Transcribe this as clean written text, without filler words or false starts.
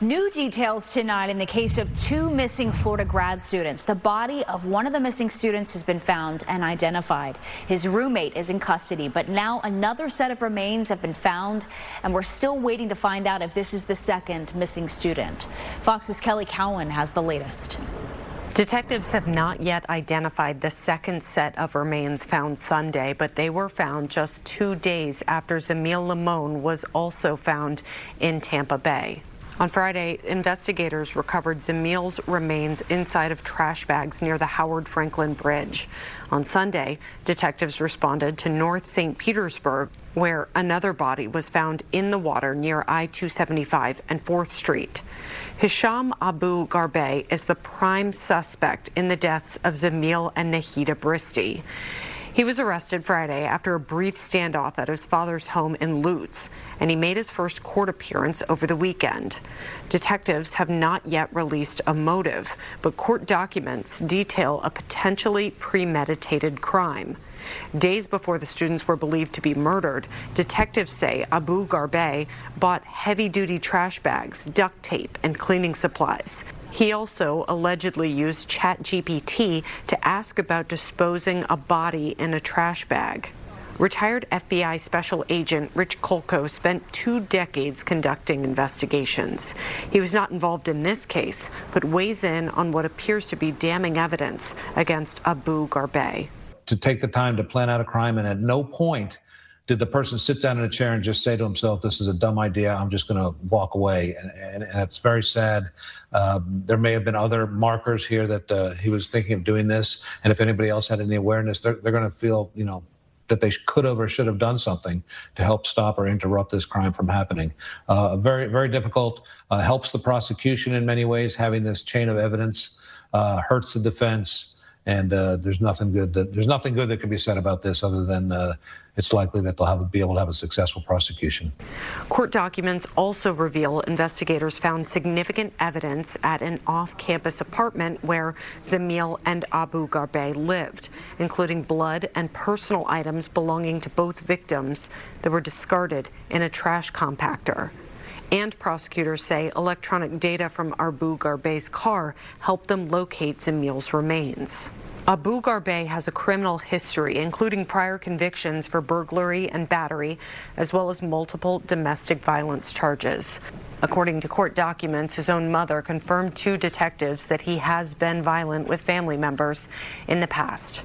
New details tonight in the case of two missing Florida grad students. The body of one of the missing students has been found and identified. His roommate is in custody, but now another set of remains have been found, and we're still waiting to find out if this is the second missing student. Fox's Kellie Cowan has the latest. Detectives have not yet identified the second set of remains found Sunday, but they were found just 2 days after Zamil Limon was also found in Tampa Bay. On Friday, investigators recovered Zamil's remains inside of trash bags near the Howard Franklin Bridge. On Sunday, detectives responded to North St. Petersburg, where another body was found in the water near I-275 and 4th Street. Hisham Abugharbieh is the prime suspect in the deaths of Zamil and Nahida Bristi. He was arrested Friday after a brief standoff at his father's home in Lutz, and he made his first court appearance over the weekend. Detectives have not yet released a motive, but court documents detail a potentially premeditated crime. Days before the students were believed to be murdered, detectives say Abugharbieh bought heavy-duty trash bags, duct tape, and cleaning supplies. He also allegedly used ChatGPT to ask about disposing a body in a trash bag. Retired FBI Special Agent Rich Kolko spent 2 decades conducting investigations. He was not involved in this case, but weighs in on what appears to be damning evidence against Abugharbieh. To take the time to plan out a crime, and at no point did the person sit down in a chair and just say to himself, this is a dumb idea, I'm just going to walk away. And it's very sad. There may have been other markers here that he was thinking of doing this. And if anybody else had any awareness, they're going to feel, that they could have or should have done something to help stop or interrupt this crime from happening. Very, very difficult. Helps the prosecution in many ways. Having this chain of evidence hurts the defense. And there's nothing good that can be said about this other than it's likely that they'll be able to have a successful prosecution. Court documents also reveal investigators found significant evidence at an off-campus apartment where Zamil and Abugharbieh lived, including blood and personal items belonging to both victims that were discarded in a trash compactor. And prosecutors say electronic data from Abugharbieh's car helped them locate Zamil's remains. Abugharbieh has a criminal history, including prior convictions for burglary and battery, as well as multiple domestic violence charges. According to court documents, his own mother confirmed to detectives that he has been violent with family members in the past.